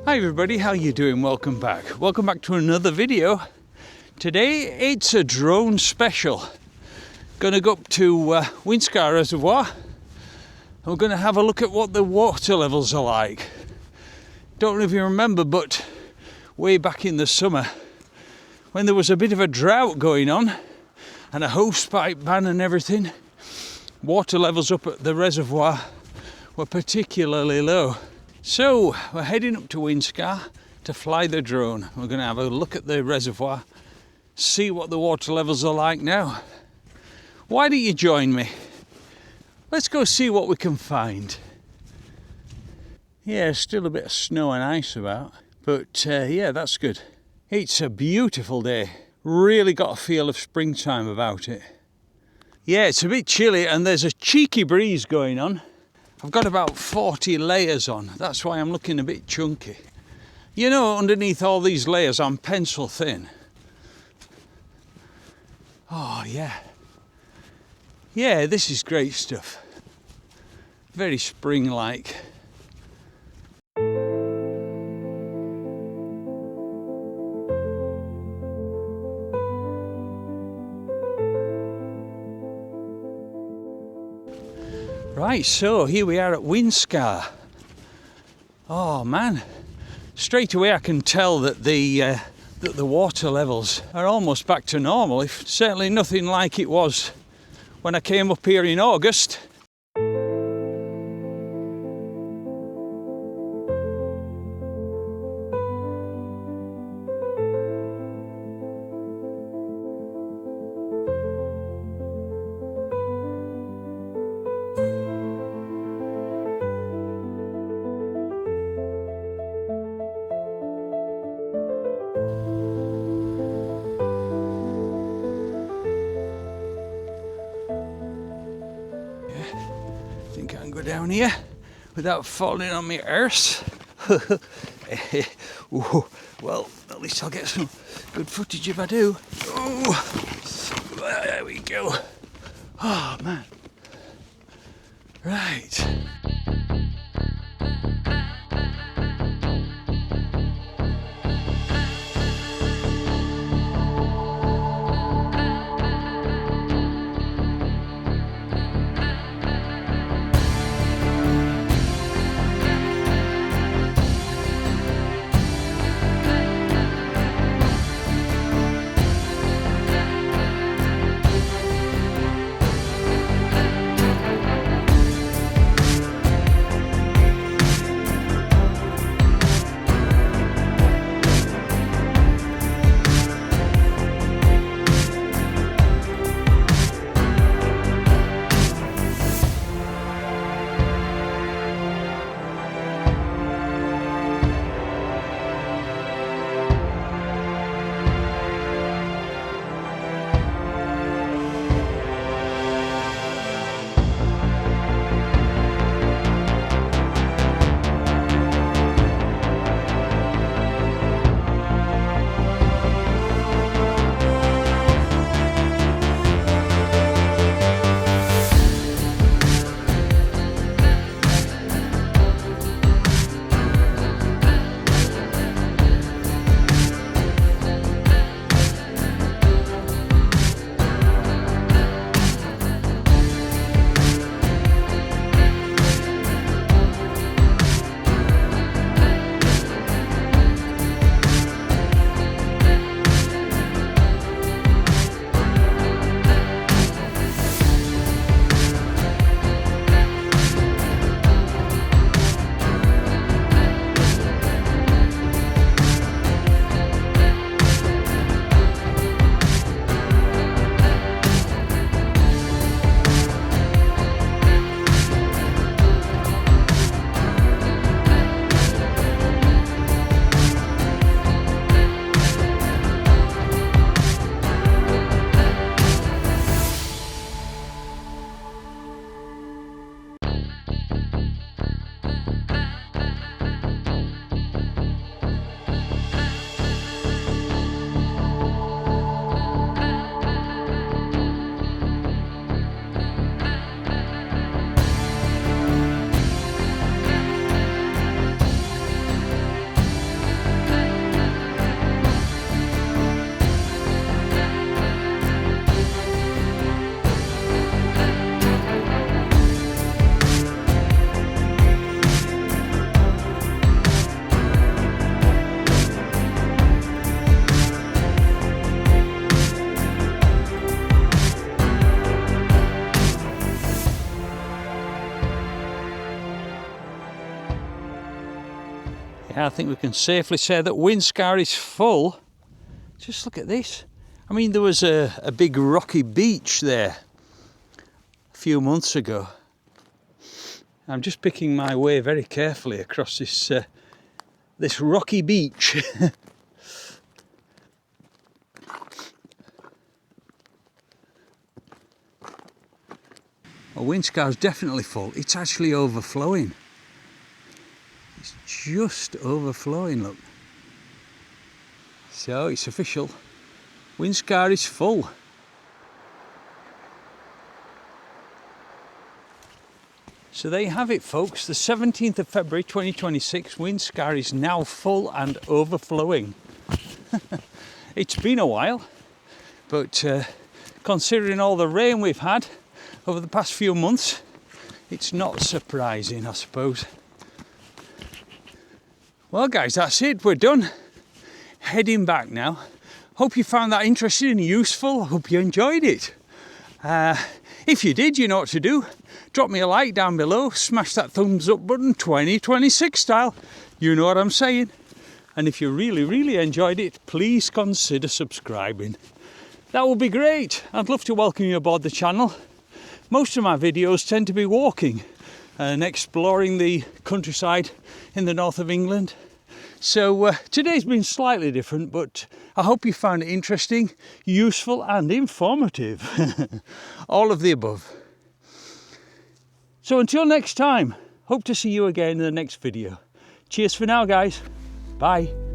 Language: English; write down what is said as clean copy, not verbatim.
Hi everybody, how you doing? Welcome back. Welcome back to another video. Today it's a drone special. Gonna go up to Winscar Reservoir. We're gonna have a look at what the water levels are like. Don't know if you remember, but way back in the summer, when there was a bit of a drought going on and a hosepipe ban and everything, water levels up at the reservoir were particularly low. So we're heading up to Winscar to fly the drone. We're going to have a look at the reservoir, see what the water levels are like now. Why don't you join me? Let's go see what we can find. Yeah, still a bit of snow and ice about, but yeah, that's good. It's a beautiful day. Really got a feel of springtime about it. Yeah, it's a bit chilly and there's a cheeky breeze going on. I've got about 40 layers on. That's why I'm looking a bit chunky. You know, underneath all these layers, I'm pencil thin. Oh, yeah. Yeah, this is great stuff. Very spring-like. Right, so here we are at Winscar. Oh man, straight away I can tell that the water levels are almost back to normal. If certainly nothing like it was when I came up here in August. I think I can go down here without falling on my arse. Well, at least I'll get some good footage if I do. Oh, there we go. Oh man. Right. Yeah, I think we can safely say that Winscar is full. Just look at this. I mean, there was a big rocky beach there a few months ago. I'm just picking my way very carefully across this rocky beach. Well, Winscar's definitely full. It's actually overflowing. It's just overflowing, look. So it's official. Winscar is full. So there you have it, folks. The 17th of February 2026, Winscar is now full and overflowing. It's been a while, but considering all the rain we've had over the past few months, it's not surprising, I suppose. Well, guys, that's it. We're done. Heading back now. Hope you found that interesting and useful. I hope you enjoyed it. If you did, you know what to do. Drop me a like down below. Smash that thumbs up button, 2026 style. You know what I'm saying. And if you really, really enjoyed it, please consider subscribing. That would be great. I'd love to welcome you aboard the channel. Most of my videos tend to be walking and exploring the countryside in the north of England. So today's been slightly different, but I hope you found it interesting, useful and informative. All of the above. So until next time, hope to see you again in the next video. Cheers for now, guys. Bye.